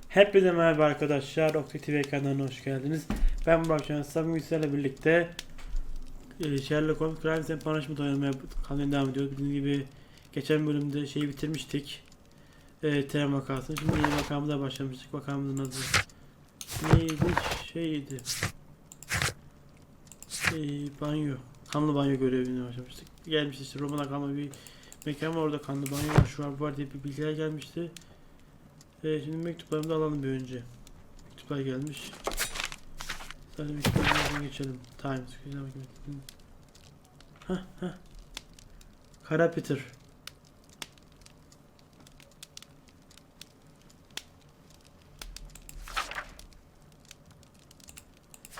Hepinize merhaba arkadaşlar, TV kanalına hoş geldiniz. Ben Burak Şanslı, bugün sizlerle birlikte Sherlock Holmes Kraliçenin Panışma'da oynamaya kalmaya devam ediyoruz. Bildiğiniz gibi geçen bölümde şeyi bitirmiştik. Tema vakasını. Şimdi yeni vakamıza başlamıştık. Vakamızın adı neydi? Banyo. Kanlı banyo görevine başlamıştık. Gelmişti işte Roma'da kalma bir mekan var, orada kanlı banyo var, şu var diye bir bilgiler gelmişti. Şimdi mektuplarımı da alalım bir önce. Mektuplar gelmiş. Sadece mektuplarımızdan geçelim. Times. Kara Peter.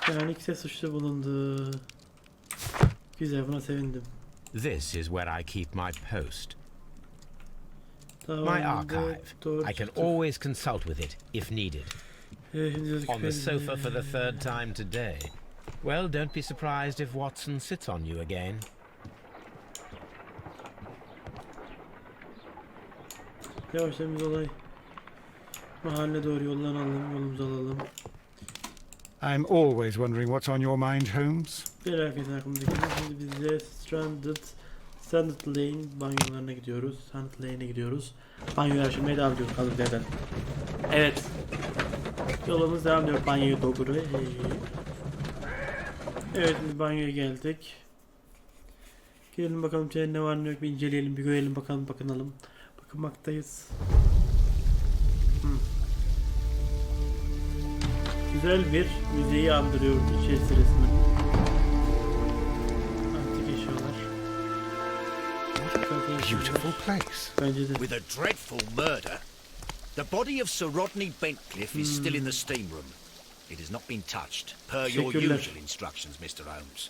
Yani ikisi suçlu bulundu. Güzel, buna sevindim. This is where I keep my post. My archive. I can always consult with it if needed. On the sofa for the third time today. Well, don't be surprised if Watson sits on you again. Yavaştan biz olay mahalle doğru yolumuzu alalım. I'm always wondering what's on your mind, Holmes. Merak etme aklımdaki. Şimdi biz de Standard Lane banyolarına gidiyoruz. Standard Lane'e gidiyoruz. Banyoyu araştırmaya devam ediyoruz kaldık yerden. Evet. Yolumuz devam ediyor banyoya doğru. Evet, biz banyoya geldik. Girelim bakalım içeride ne var ne yok, bir inceleyelim, bir görelim bakalım, bakınalım. Bakınmaktayız. Güzel bir müzeyi andırıyor içerisi resmen. Antik eşyalar. Beautiful place. With a dreadful murder, the body of Sir Rodney Bentcliffe is still in the steam room. It has not been touched, per your usual instructions, Mr. Holmes.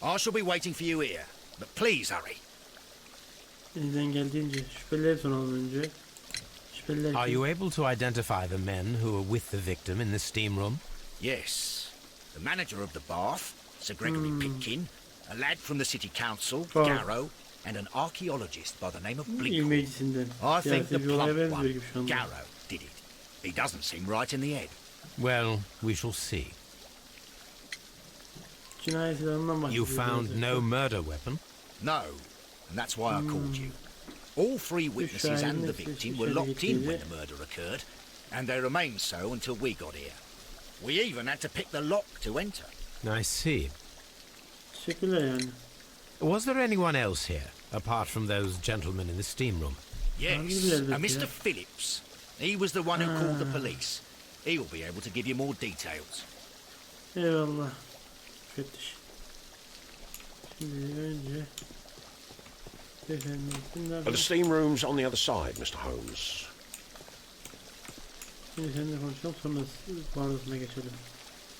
I shall be waiting for you here, but please hurry. Elimden geldiğince şüphelileri soralım önce. Are you able to identify the men who were with the victim in the steam room? Yes. The manager of the bath, Sir Gregory Pitkin, a lad from the city council, Oh. Garrow, and an archaeologist by the name of Blinkhorn. İlmecisinden. I think the Siyasi bir olaya plump benziyor one, gibi şu anda. Garrow, did it. He doesn't seem right in the head. Well, we shall see. Cinayet silahından bahsediyor. You found no murder weapon? No, and that's why I called you. All three witnesses and the victim were locked in when the murder occurred, and they remained so until we got here. We even had to pick the lock to enter. I see. Teşekkürler yani. Was there anyone else here, apart from those gentlemen in the steam room? Yes, and Mr. Phillips. He was the one who called the police. He'll be able to give you more details. Eyvallah. Müfettiş. Şimdi önce... Well, the steam room's on the other side, Mr. Holmes. Şimdi seninle konuşalım, sonra bağırısına geçelim.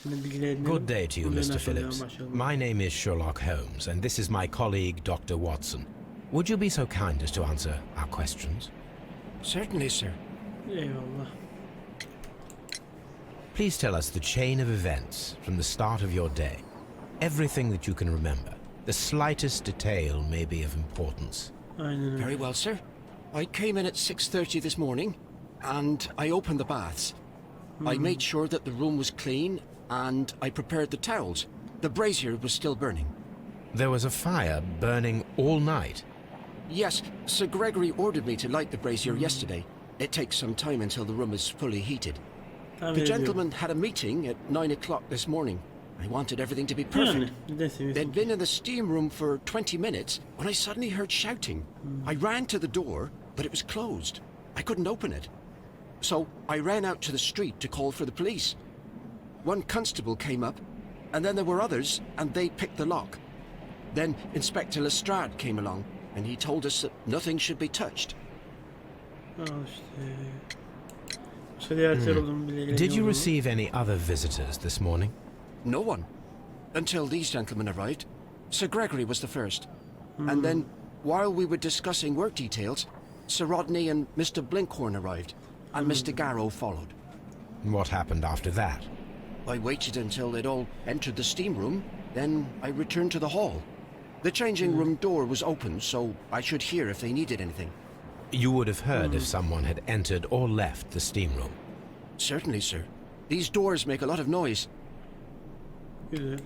Senin bilgilerini... Good day to you, Mr. Phillips. My name is Sherlock Holmes, and this is my colleague, Dr. Watson. Would you be so kind as to answer our questions? Certainly, sir. Eyvallah. Please tell us the chain of events from the start of your day. Everything that you can remember. The slightest detail may be of importance. Aynen öyle. Very well, sir. I came in at 6:30 this morning, and I opened the baths. I made sure that the room was clean, and I prepared the towels. The brazier was still burning. There was a fire burning all night. Yes, Sir Gregory ordered me to light the brazier yesterday. It takes some time until the room is fully heated. The gentlemen had a meeting at 9 o'clock this morning. I wanted everything to be perfect. They'd been in the steam room for 20 minutes when I suddenly heard shouting. I ran to the door, but it was closed. I couldn't open it. So I ran out to the street to call for the police. One constable came up, and then there were others, and they picked the lock. Then Inspector Lestrade came along, and he told us that nothing should be touched. Did you receive any other visitors this morning? No one. Until these gentlemen arrived. Sir Gregory was the first. And then, while we were discussing work details, Sir Rodney and Mr. Blinkhorn arrived, and Mr. Garrow followed. What happened after that? I waited until they'd all entered the steam room, then I returned to the hall. The changing room door was open, so I should hear if they needed anything. You would have heard if someone had entered or left the steam room. Certainly, sir. These doors make a lot of noise. Güzel.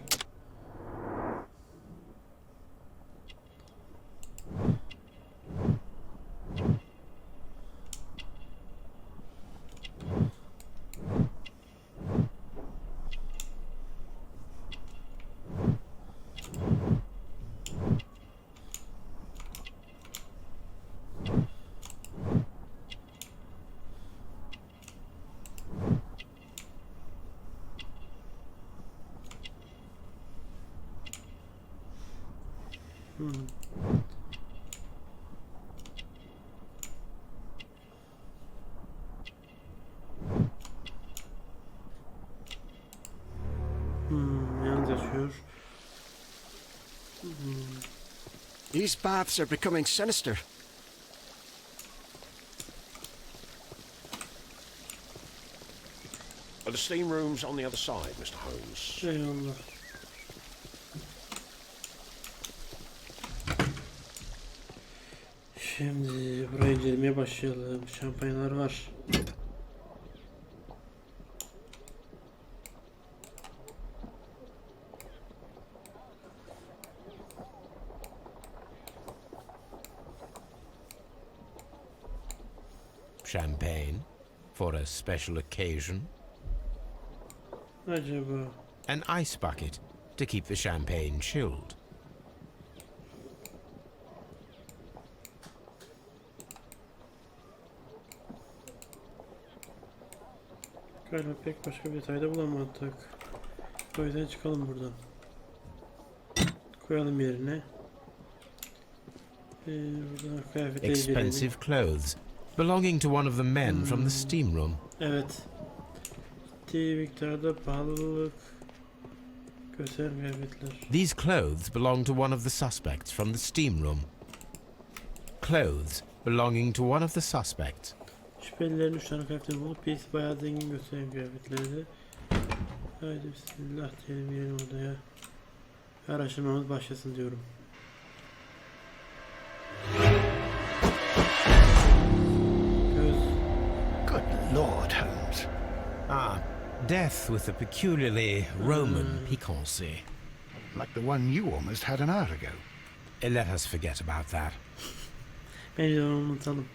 Yalnız yaşıyor. These baths are becoming sinister. The steam room's on the other side, Mr. Holmes. Eyvallah. Şimdi burayı incelemeye başlayalım. Şampanyalar var. Champagne for a special occasion. Acaba An ice bucket to keep the champagne chilled. galiba pek başka bir detayda bulamadık. O yüzden çıkalım buradan. Koyalım yerine. Buradan kıyafete Expensive clothes belonging to one of the men from the steam room. Evet. Ciddi miktarda pahalılık gösteren kıyafetler. These clothes belong to one of the suspects from the steam room. Clothes belonging to one of the suspects. Şüphelilerin 3 tane kıyafetini bulup birisi bayağı zengin gösteren kıyafetlerdi. Haydi bismillah diyelim, girelim odaya. Araştırmamız başlasın diyorum. Good Lord, Holmes. Ah, death with a peculiarly Roman piquancy. Like the one you almost had an hour ago. Let us forget about that. Bence onu unutalım.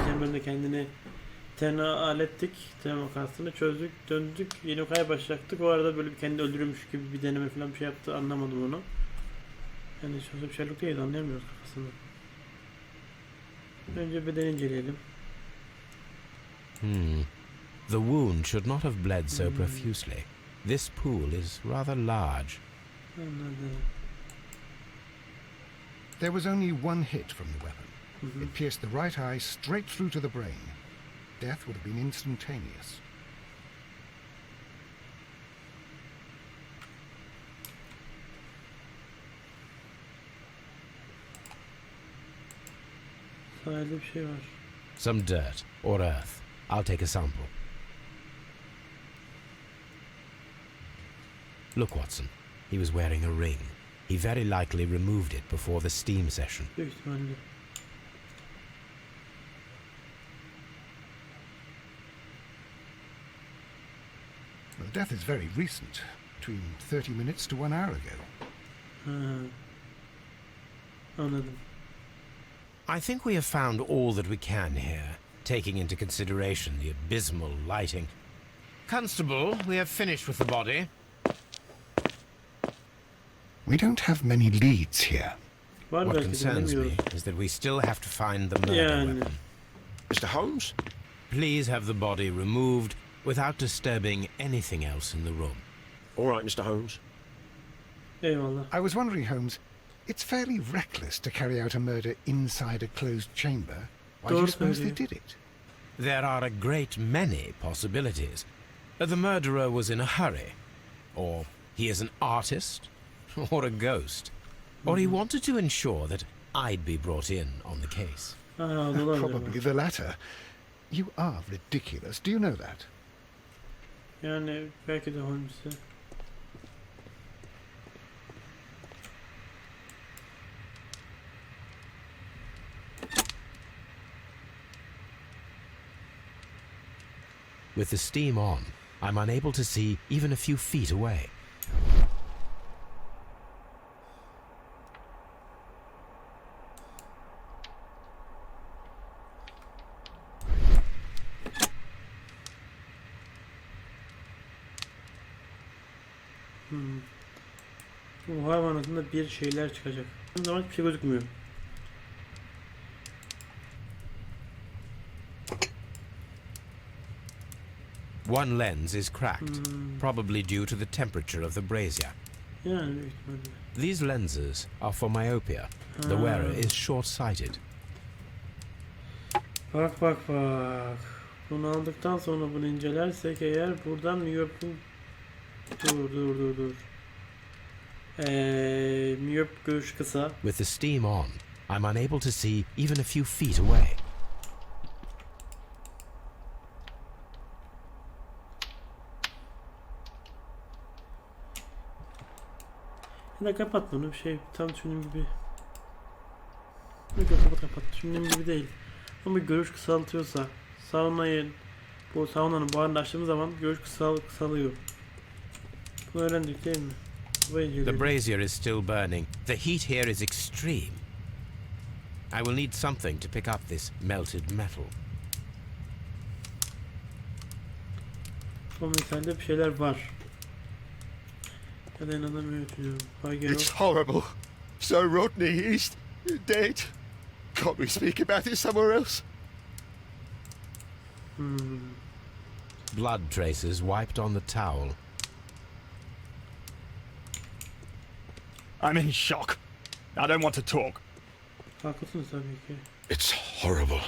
Sen böyle kendini tenha hallettik. Tenha vakasını çözdük, döndük. Yeni vakaya başlattık. O arada böyle bir kendi öldürülmüş gibi bir deneme falan bir şey yaptı. Anlamadım onu. Yani çözüm Sherlock değil, anlayamıyoruz kafasını. Önce bedeni inceleyelim. The wound should not have bled so profusely. This pool is rather large. Anladım. There was only one hit from the weapon. It pierced the right eye straight through to the brain. Death would have been instantaneous. Sahilde bir şey var. Some dirt or earth. I'll take a sample. Look, Watson. He was wearing a ring. He very likely removed it before the steam session. Büyük ihtimalle. The death is very recent, between 30 minutes to 1 hour ago. Ha. Anladım. I think we have found all that we can here, taking into consideration the abysmal lighting. Constable, we have finished with the body. We don't have many leads here. Var What belki de, concerns me bilmiyorum. is that we still have to find the murder Yani. weapon. Mr. Holmes? Please have the body removed without disturbing anything else in the room. All right, Mr. Holmes. Eyvallah. I was wondering, Holmes, it's fairly reckless to carry out a murder inside a closed chamber. Why do you Doğru suppose they söylüyor. did it? There are a great many possibilities. The murderer was in a hurry, or he is an artist, or a ghost, or he wanted to ensure that I'd be brought in on the case. Ha, o da olabilir Probably ama. the latter. You are ridiculous. Do you know that? Yani belki de Holmes'e. With the steam on, I'm unable to see even a few feet away. Bu hayvanatında bir şeyler çıkacak. Bu zaman hiçbir şey gözükmüyor. Hmm. One lens is cracked, probably due to the temperature of the brazier. Yani büyük ihtimalle. These lenses are for myopia. The wearer is short-sighted. Bak bak bak. Bunu aldıktan sonra bunu incelersek eğer buradan miyopun dur. Miyop görüş kısa. With the steam on, I'm unable to see even a few feet away. Ya da kapat bunu, bir şey tam düşündüğüm gibi. Kapat. Düşündüğüm gibi değil. Ama görüş kısaltıyorsa saunanın buharını açtığımız zaman görüş kısalıyor. Bunu öğrendik değil mi? The brazier is still burning. The heat here is extreme. I will need something to pick up this melted metal. O metalde bir şeyler var. Ya da inanamıyorum. It's horrible. So Rodney, he's dead. Can't we speak about it somewhere else? Blood traces wiped on the towel. I'm in shock. I don't want to talk. Haklısın tabii ki. It's horrible.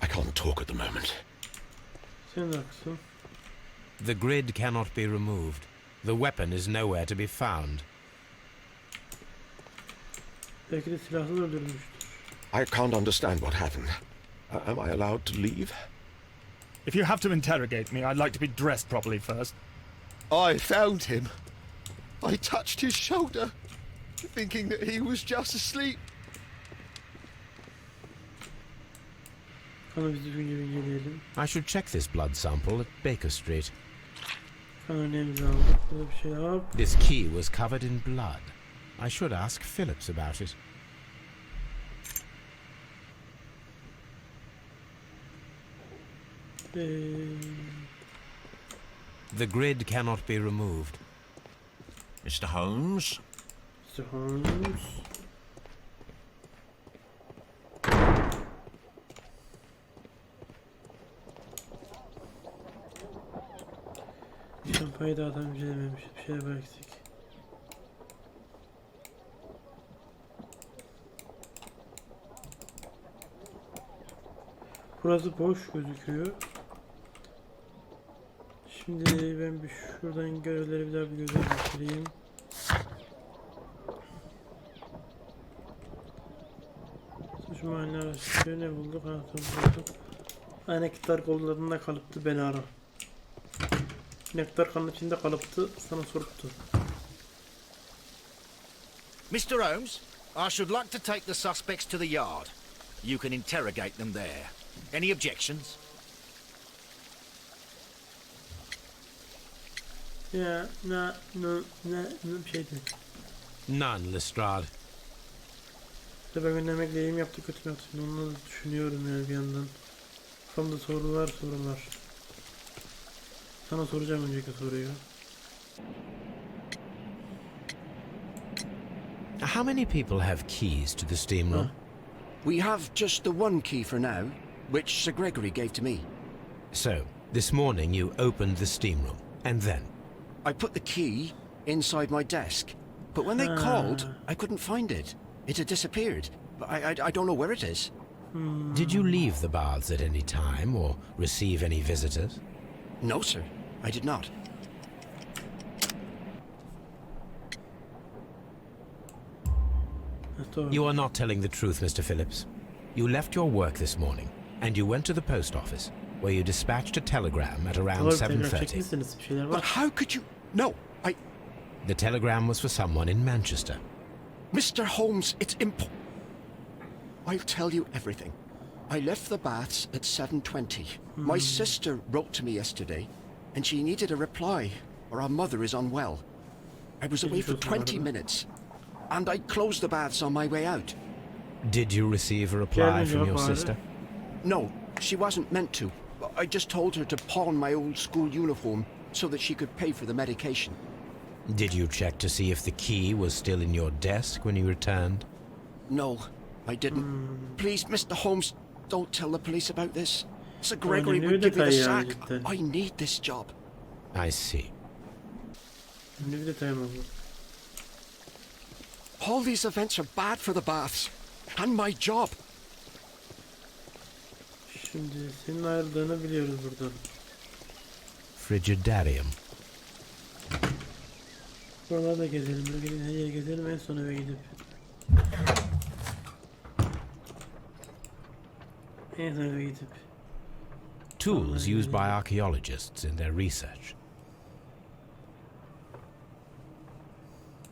I can't talk at the moment. Sen de haklısın. The grid cannot be removed. The weapon is nowhere to be found. Belki de silahlı öldürmüştür. I can't understand what happened. Am I allowed to leave? If you have to interrogate me, I'd like to be dressed properly first. I found him. I touched his shoulder, thinking that he was just asleep. Kanı biz düzgünce bir inceleyelim. I should check this blood sample at Baker Street. Kan örneğimizi aldık. Burada bir şey var. This key was covered in blood. I should ask Phillips about it. The grid cannot be removed. Mr. Holmes? Mr. Holmes. Şampayı dağıtan bir şey dememiş. Bir şey var eksik. Burası boş gözüküyor. Şimdi ben bir şuradan görevleri bir daha bir gözden geçireyim. Suç mahalline araştırıyor. Ne bulduk? Anahtarı bulduk. Anektar kollarında kalıptı, beni ara. Nektar kanın içinde kalıptı, sana soruptu. Mr. Holmes, I should like to take the suspects to the yard. You can interrogate them there. Any objections? Ya, ne bir şeydi. None, Lestrade. İşte ben göndermekle iyi mi yaptı, kötü mü yaptı? Şimdi onu düşünüyorum yani bir yandan. Kafamda sorular. Sana soracağım önceki soruyu. How many people have keys to the steam room? We have just the one key for now, which Sir Gregory gave to me. So, this morning you opened the steam room, and then? I put the key inside my desk, but when they called, I couldn't find it. It had disappeared. I don't know where it is. Did you leave the baths at any time, or receive any visitors? No, sir, I did not. You are not telling the truth, Mr. Phillips. You left your work this morning, and you went to the post office, where you dispatched a telegram at around 7:30. But how could you... No, The telegram was for someone in Manchester. Mr. Holmes, it's I'll tell you everything. I left the baths at 7:20. My sister wrote to me yesterday, and she needed a reply, or our mother is unwell. I was away for 20 minutes, and I closed the baths on my way out. Did you receive a reply from your sister? No, she wasn't meant to. I just told her to pawn my old school uniform so that she could pay for the medication. Did you check to see if the key was still in your desk when you returned? No, I didn't. Please, Mr. Holmes, don't tell the police about this. Sir Gregory would give me the sack. I need this job. I see. All these events are bad for the baths. And my job. Şimdi senin ayrıldığını biliyoruz buradan. Frigidarium. Buralarda gezelim, bölgenin her yeri gezelim, en son eve gidip. En son eve gidip. Tools used by archaeologists in their research.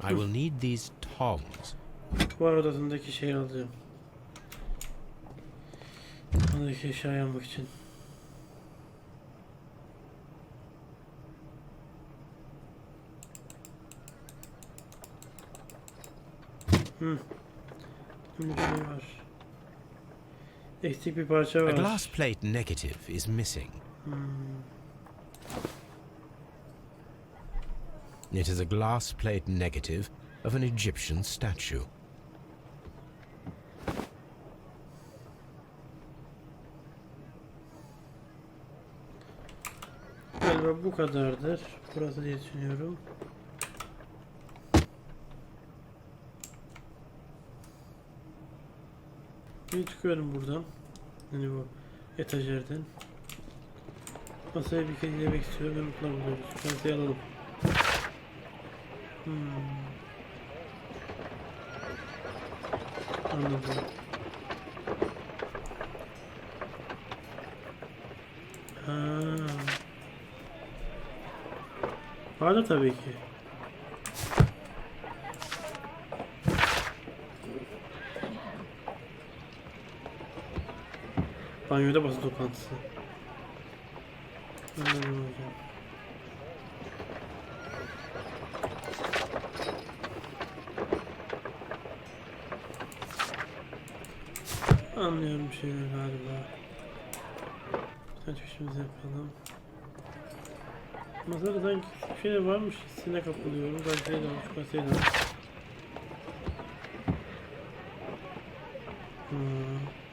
I will need these tongs. Duvar odasındaki şeyi alacağım. Oradaki eşyayı almak için. Şimdi bir şey var. Eksik bir parça A var. glass plate negative is missing. It is a glass plate negative of an Egyptian statue. Galiba bu kadardır. Burası diye düşünüyorum. Bir çıkıyorum buradan. Yani bu etajerden. Masaya bir kez yemek istiyorum ve mutlu buluyoruz. Masayı alalım. Anladım. Vardır tabii ki. Banyoda basın toplantısı. Anladım hocam. Anlıyorum şeyler galiba. Kaç işimizi yapalım. Masada sanki bir şeyler varmış hissine kapılıyorum. Gazeteyi de almış, gazeteyi de almış.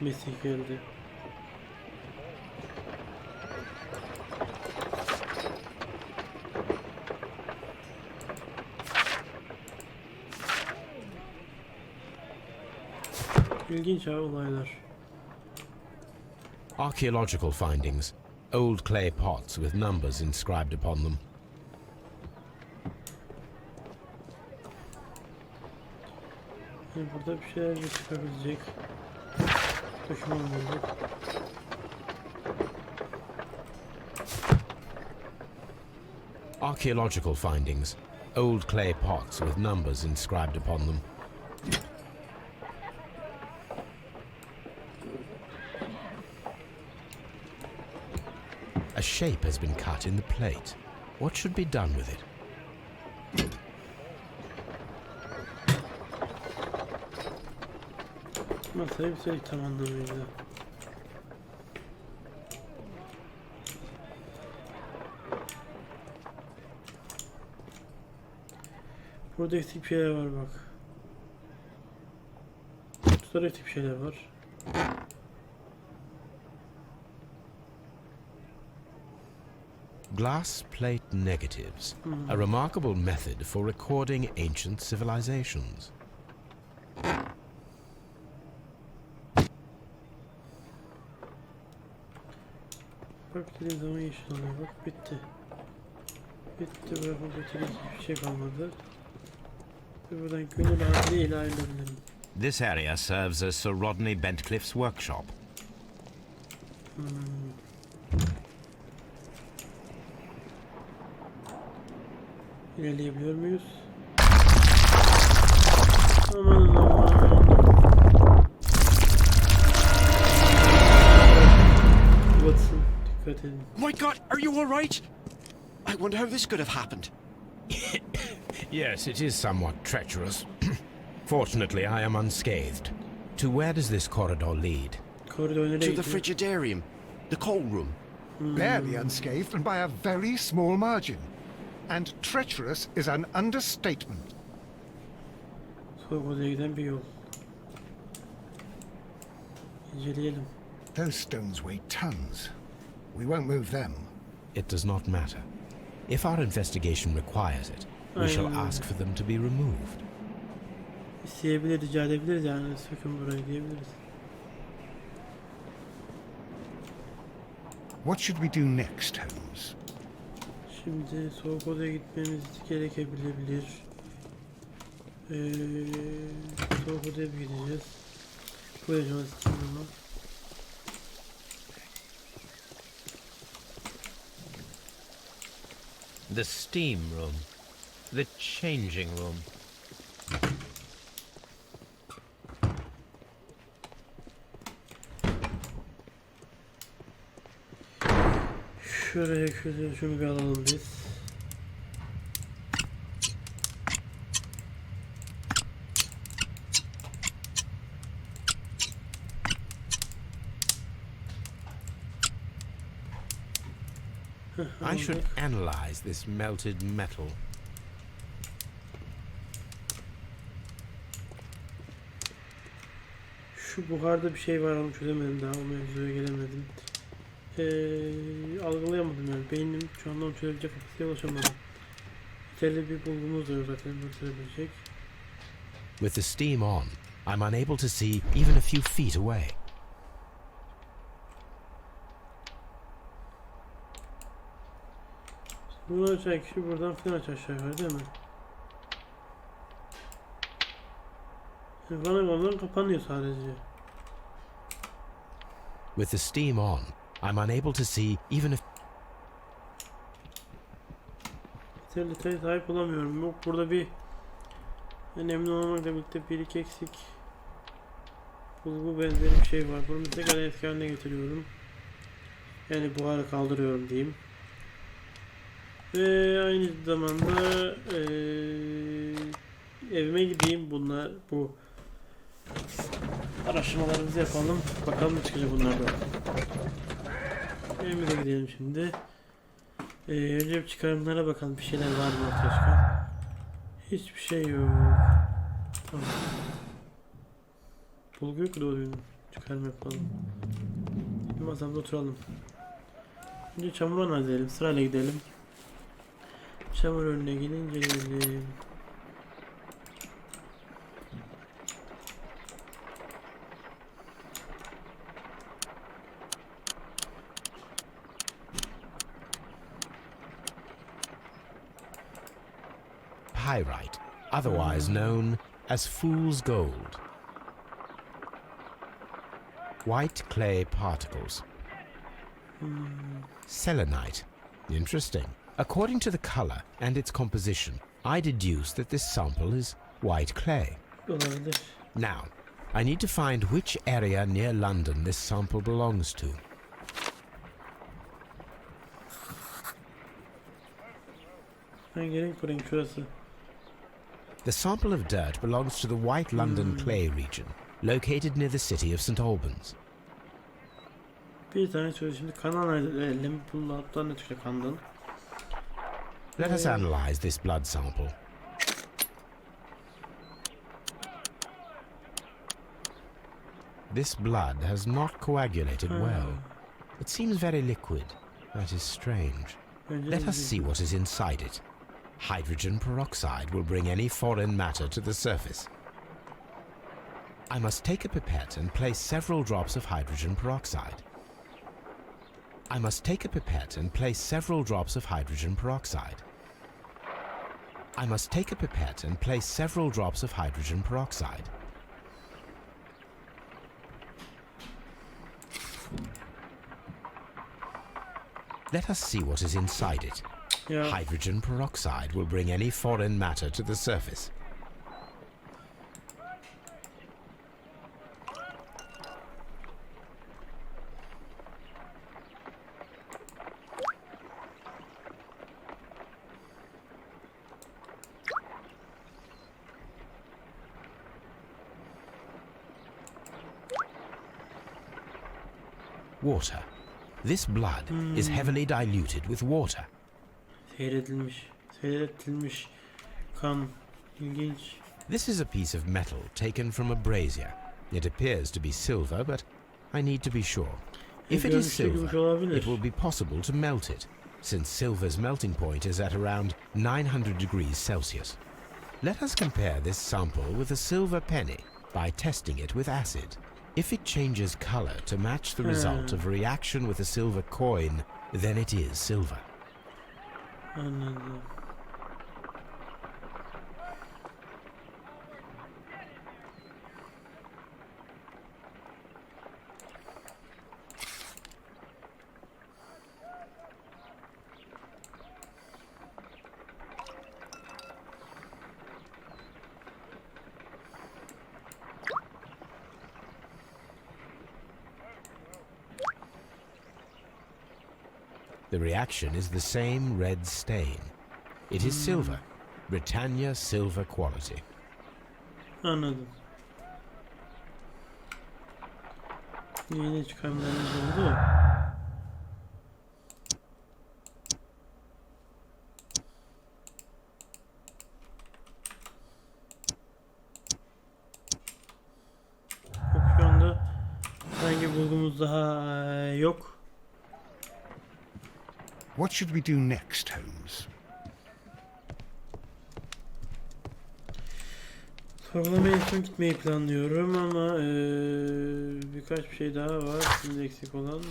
Mesih geldi. İlginç olaylar. Archaeological findings. Old clay pots with numbers inscribed upon them. Yani burada bir şeyler çıkabilecek. Düşman bulduk. Archaeological findings. Old clay pots with numbers inscribed upon them. A shape has been cut in the plate. What should be done with it? Masayı bitirdik tam anlamıyla. Burada eksik bir şeyler var bak. Burada eksik bir şeyler var. Glass plate negatives. A remarkable method for recording ancient civilizations. Bak dediğin zaman yeşil oluyor. Bak bitti. Bitti. Bırakıp götürecek hiçbir şey kalmadı. Ve buradan gönül rahatlığıyla ayrılabilirim. This area serves as Sir Rodney Bentcliffe's workshop. İlerleyebiliyor muyuz? Aman aman. Dikkat edin. My God, are you all right? I wonder how this could have happened. Yes, it is somewhat treacherous. Fortunately, I am unscathed. To where does this corridor lead? Koridor nereye To the gidiyor? frigidarium, the coal room. Barely unscathed and by a very small margin. And treacherous is an understatement. Soğuk odaya giden bir yol. İnceleyelim. Those stones weigh tons. We won't move them. It does not matter. If our investigation requires it, we shall ask for them to be removed. İsteyebilir, rica edebiliriz yani. Sökün burayı diyebiliriz. What should we do next, Holmes? Şimdi soğuk odaya gitmemiz gerekebilir. Soğuk odaya bir gideceğiz. Koyacağız kenara. The steam room. The changing room. Şuraya şunu bir alalım biz. I should analyze this melted metal. Şu buharda bir şey var ama çözemedim daha. O mevzuya gelemedim. Algılayamadım yani. Beynim şu anda onu çözebilecek kapasiteye ulaşamadı. Yeterli bir bulgumuz da yok zaten bunu çözebilecek. With the steam on, I'm unable to see even a few feet away. Bunu açan kişi buradan falan aşağı yukarı değil mi? Bana kapanıyor sadece. With the steam on, I'm unable to see even a... Yeterli sahip olamıyorum. Yok burada bir önemli olmakla birlikte bir iki eksik bulgu benzeri bir şey var. Bunu tekrar eski haline getiriyorum. Yani buharı kaldırıyorum diyeyim. Ve aynı zamanda evime gideyim. Bu araştırmalarımızı yapalım. Bakalım ne çıkacak bunlardan. Evimize gidelim şimdi. Önce bir çıkarımlara bakalım. Bir şeyler var mı ortaya çıkan? Hiçbir şey yok. Tamam. Bulgu yok da oyunu. Çıkarım yapalım. Bir masamda oturalım. Önce çamur analiz sırayla gidelim. Çamur önüne gidince gidelim. Pyrite, otherwise known as fool's gold. White clay particles. Selenite. Interesting. According to the color and its composition, I deduce that this sample is white clay. Olabilir. Now, I need to find which area near London this sample belongs to. Hangi renk bu renk şurası? The sample of dirt belongs to the White London clay region, located near the city of St. Albans. Bir tane söyle şimdi kan analiz bunun hatta ne çıkacak kandan? Let us analyze this blood sample. This blood has not coagulated well. It seems very liquid. That is strange. Let us see what is inside it. Hydrogen peroxide will bring any foreign matter to the surface. I must take a pipette and place several drops of hydrogen peroxide. I must take a pipette and place several drops of hydrogen peroxide. I must take a pipette and place several drops of hydrogen peroxide. Let us see what is inside it. Yeah. Hydrogen peroxide will bring any foreign matter to the surface. water. This blood is heavily diluted with water. Seyretilmiş kan. İlginç. This is a piece of metal taken from a brazier. It appears to be silver, but I need to be sure. If it is silver, it will be possible to melt it, since silver's melting point is at around 900 degrees Celsius. Let us compare this sample with a silver penny by testing it with acid. If it changes color to match the result of a reaction with a silver coin, then it is silver. Anladım. The reaction is the same red stain. It is silver, Britannia silver quality. Anladım. Yine çıkarmalarımız oldu. Şu anda hangi bulgumuz daha yok. What should we do next, Holmes? Sorgulamaya en son gitmeyi planlıyorum ama birkaç bir şey daha var. Şimdi eksik olan.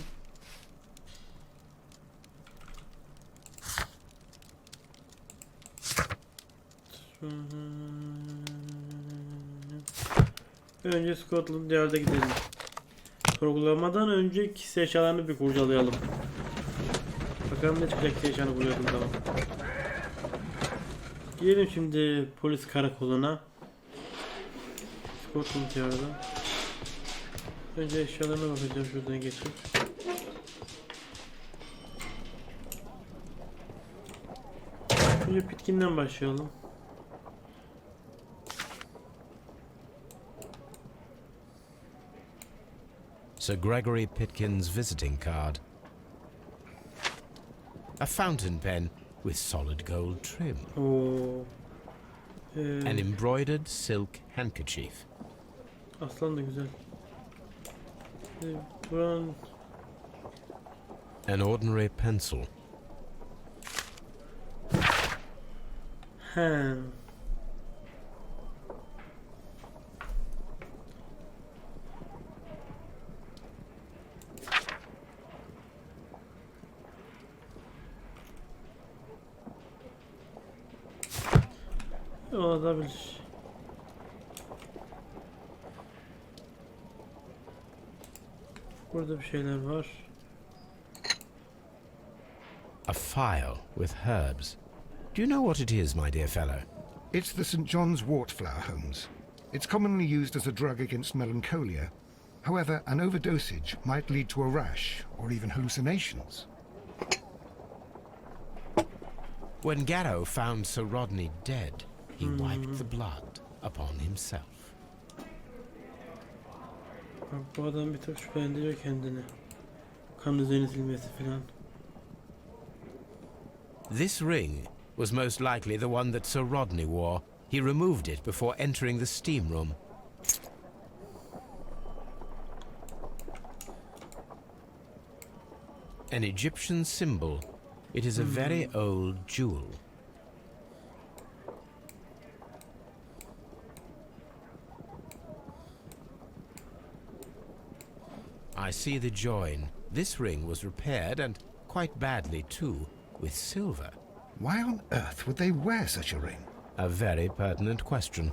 Önce Scotland Yard'a gidelim. Sorgulamadan önce kişi eşyalarını bir kurcalayalım. Bakalım ne çıkacak diye eşyanı buluyordum, tamam. Gidelim şimdi polis karakoluna. Scotland Yard'a. Önce eşyalarına bakacağım şuradan geçip. Önce Pitkin'den başlayalım. Sir Gregory Pitkin's visiting card. A fountain pen with solid gold trim. Oo. An embroidered silk handkerchief. Aslan da güzel. Buranın... An ordinary pencil. He. Olabilir. Burada bir şeyler var. A file with herbs. Do you know what it is, my dear fellow? It's the St. John's wort flower, Holmes. It's commonly used as a drug against melancholia. However, an overdosage might lead to a rash or even hallucinations. When Garrow found Sir Rodney dead, he wiped the blood upon himself. Bak, bu adam bir tık şüphelendiriyor kendini. Kan üzerine silmesi falan. This ring was most likely the one that Sir Rodney wore. He removed it before entering the steam room. An Egyptian symbol. It is a very old jewel. I see the join. This ring was repaired, and quite badly too, with silver. Why on earth would they wear such a ring? A very pertinent question.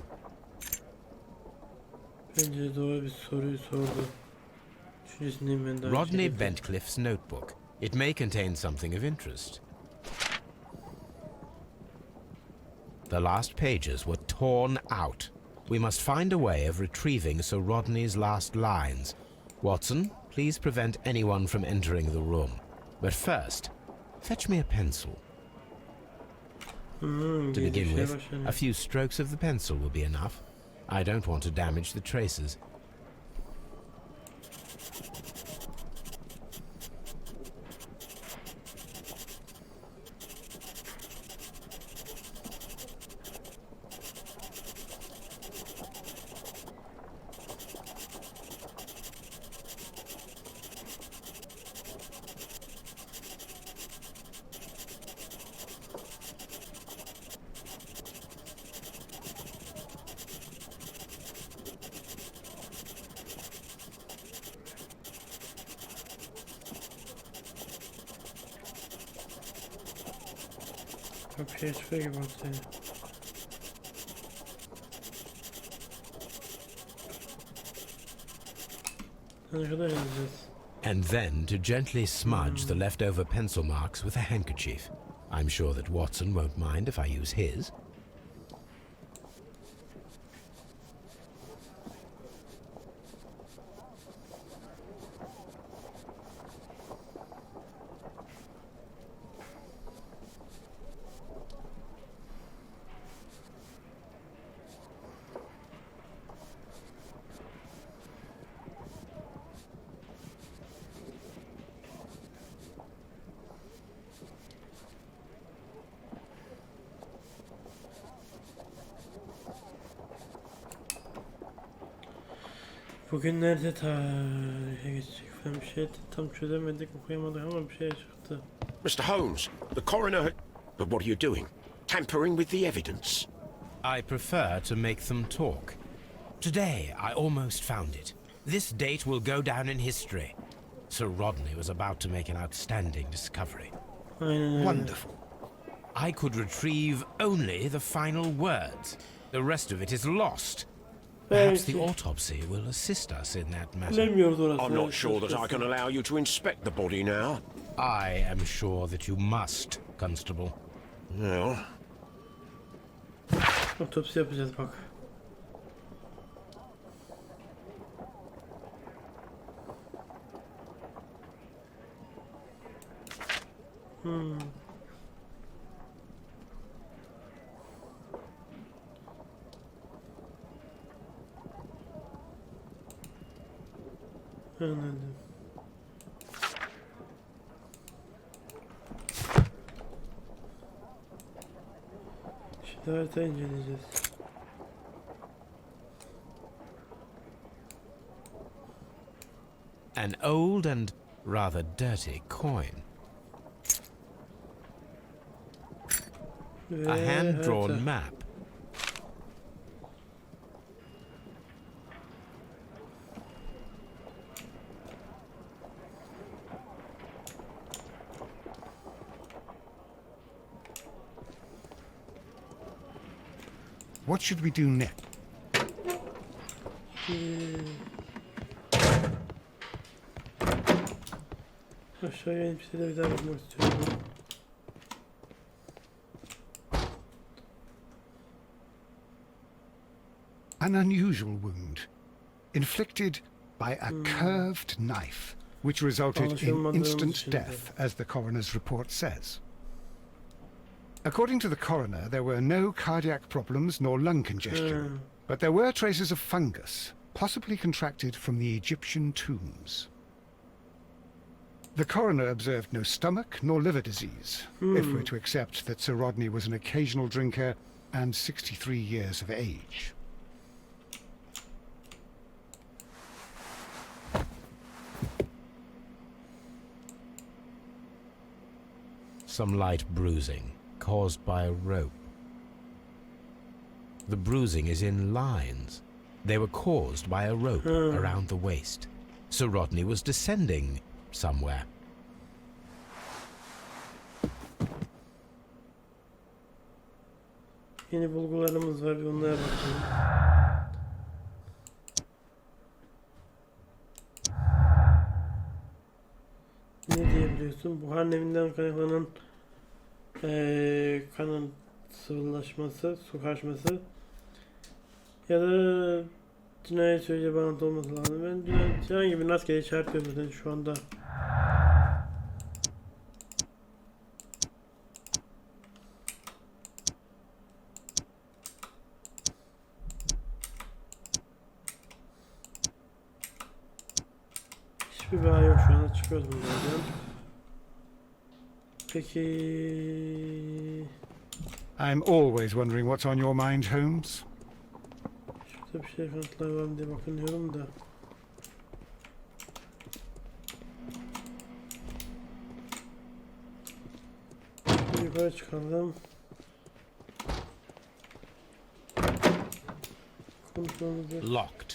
Bence doğru bir soruyu sordu. Düşüncesindeyim ben daha. Rodney Bentcliffe's notebook. It may contain something of interest. The last pages were torn out. We must find a way of retrieving Sir Rodney's last lines. Watson, please prevent anyone from entering the room. But first, fetch me a pencil. To begin with, a few strokes of the pencil will be enough. I don't want to damage the traces. Bak bir şey çıkıyor gibi ortaya. Ne kadar yazacağız? And then to gently smudge the leftover pencil marks with a handkerchief. I'm sure that Watson won't mind if I use his. Bugün nerede tarihe geçecek falan bir şey tam çözemedik, okuyamadık ama bir şey çıktı. Mr. Holmes, the coroner... But what are you doing? Tampering with the evidence? I prefer to make them talk. Today, I almost found it. This date will go down in history. Sir Rodney was about to make an outstanding discovery. Aynen öyle. Wonderful. I could retrieve only the final words. The rest of it is lost. Perhaps the autopsy will assist us in that matter. Bilemiyoruz orası. I'm not sure that I can allow you to inspect the body now. I am sure that you must, Constable. Well, Otopsi yapacağız bak. Anladım. Şimdi harita inceleyeceğiz. An old and rather dirty coin. A hand-drawn map. What should we do next? Aşağıya inip size bir daha bakmak istiyorum. An unusual wound, inflicted by a curved knife, which resulted in instant death, as the coroner's report says. According to the coroner, there were no cardiac problems nor lung congestion, but there were traces of fungus, possibly contracted from the Egyptian tombs. The coroner observed no stomach nor liver disease, if we're to accept that Sir Rodney was an occasional drinker and 63 years of age. Some light bruising, caused by a rope. The bruising is in lines. They were caused by a rope around the waist. Sir Rodney was descending somewhere. Yeni bulgularımız var, bir onlara bakalım. Ne diyebiliyorsun? Buhar neminden kaynaklanan kanın sıvılaşması, su kaçması ya da cinayet süreci bağlantı olması lazım. Ben cinayet herhangi bir rastgele işaretliyorum zaten şu anda. Hiçbir bağ yok şu anda, çıkıyoruz bunlardan. Peki... I'm always wondering what's on your mind, Holmes. Şurada bir şey kanıtlar var mı diye bakınıyorum da. Şimdi yukarı çıkalım. Konuşmamızı... Locked.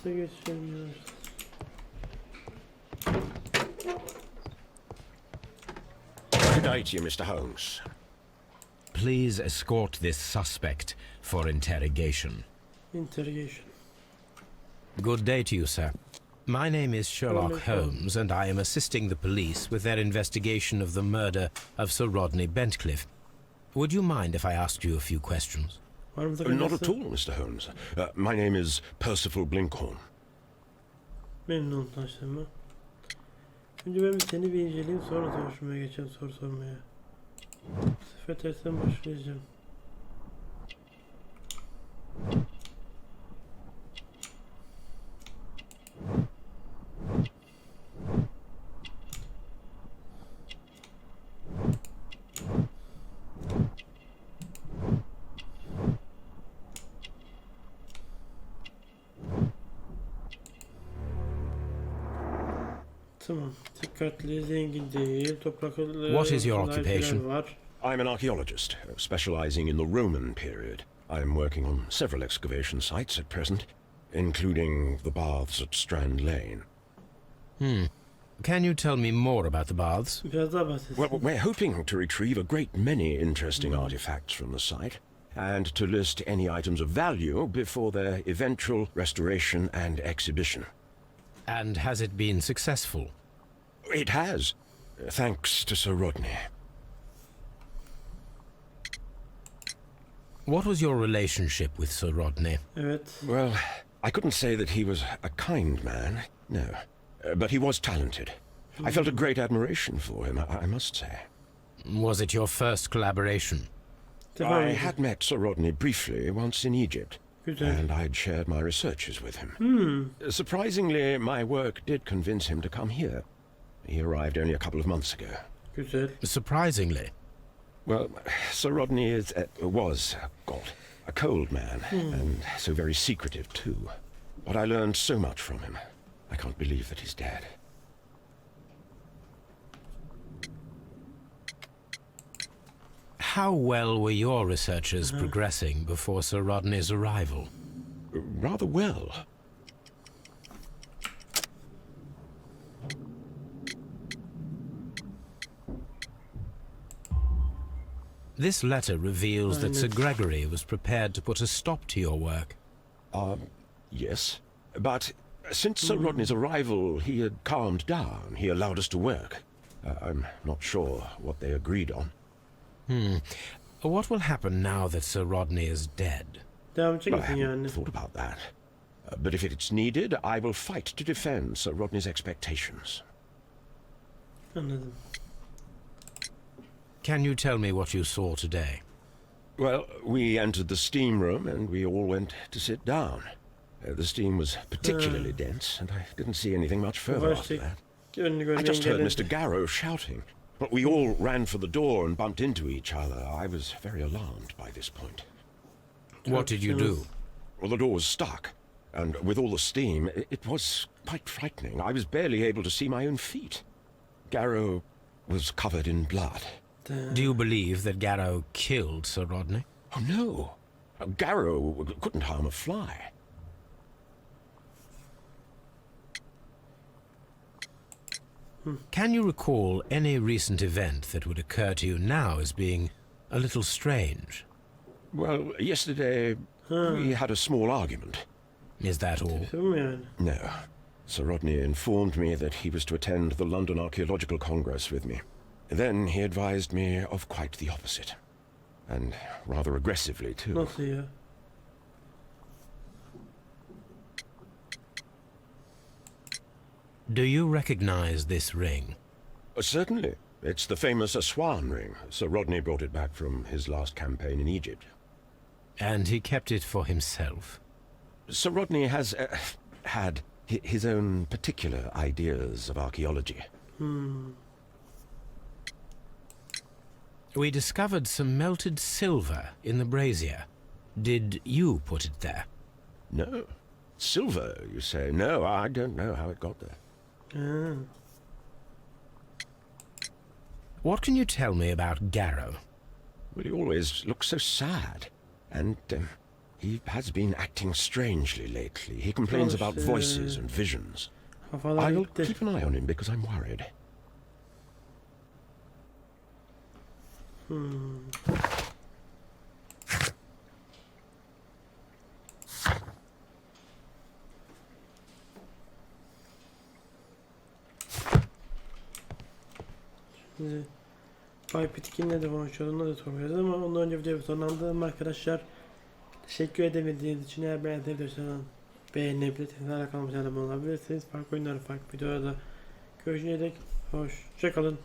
Geçelim yavaş. good day to you, Mr. Holmes. please escort this suspect for interrogation. Interrogation. Good day to you, sir. My name is Sherlock Holmes, and I am assisting the police with their investigation of the murder of Sir Rodney Bentcliffe. Would you mind if I asked you a few questions? Not at all, Mr. Holmes. My name is Percival Blinkhorn. Memnun tanıştığıma. Önce ben seni bir inceleyeyim, sonra soruşturmaya geçeceğim, soru sormaya. Bu sefer tersten başlayacağım. Tamam. Dikkatli, zengin değil, topraklı... What is your occupation? Var. I'm an archaeologist, specializing in the Roman period. I'm working on several excavation sites at present, including the baths at Strand Lane. Can you tell me more about the baths? Biraz daha bahsetsin. Well, we're hoping to retrieve a great many interesting artifacts from the site, and to list any items of value before their eventual restoration and exhibition. And has it been successful? It has, thanks to Sir Rodney. What was your relationship with Sir Rodney? Evet. Well, I couldn't say that he was a kind man, no. But he was talented. I felt a great admiration for him, I must say. Was it your first collaboration? I had met Sir Rodney briefly once in Egypt, Güzel. and I'd shared my researches with him. Surprisingly, my work did convince him to come here. He arrived only a couple of months ago. Güzel. Surprisingly. Well, Sir Rodney was a cold man, and so very secretive too. But I learned so much from him. I can't believe that he's dead. How well were your researches progressing before Sir Rodney's arrival? Rather well. This letter reveals that Sir Gregory was prepared to put a stop to your work. Yes. But since Sir Rodney's arrival, he had calmed down. He allowed us to work. I'm not sure what they agreed on. What will happen now that Sir Rodney is dead? Devam Well, I çekmesin haven't yani. thought about that. But if it's needed, I will fight to defend Sir Rodney's expectations. Anladım. Can you tell me what you saw today? Well, we entered the steam room and we all went to sit down. The steam was particularly dense, and I didn't see anything much further after that. I just heard Mr. Garrow shouting, but we all ran for the door and bumped into each other. I was very alarmed by this point. What did you do? Well, the door was stuck, and with all the steam, it was quite frightening. I was barely able to see my own feet. Garrow was covered in blood. Do you believe that Garrow killed Sir Rodney? Oh, no. Garrow couldn't harm a fly. Can you recall any recent event that would occur to you now as being a little strange? Well, yesterday we had a small argument. Is that all? No. Sir Rodney informed me that he was to attend the London Archaeological Congress with me. Then he advised me of quite the opposite. And rather aggressively, too. Nasıl ya? Do you recognize this ring? Certainly. It's the famous Aswan ring. Sir Rodney brought it back from his last campaign in Egypt. And he kept it for himself? Sir Rodney has had his own particular ideas of archaeology. We discovered some melted silver in the brazier. Did you put it there? No. Silver, you say? No, I don't know how it got there. What can you tell me about Garrow? Well, he always looks so sad. And he has been acting strangely lately. He complains about voices and visions. I'll keep an eye on him because I'm worried. Bay Pitkin'le de konuşuyordum. Onunla da soruyordum ama ondan önce videoyu sonlandırdım arkadaşlar. Teşekkür edemediğiniz için eğer beğendiyseniz beğenebilir, kanalıma abone olabilirsiniz. Farklı oyunları, farklı videolarda görüşene dek hoşça kalın.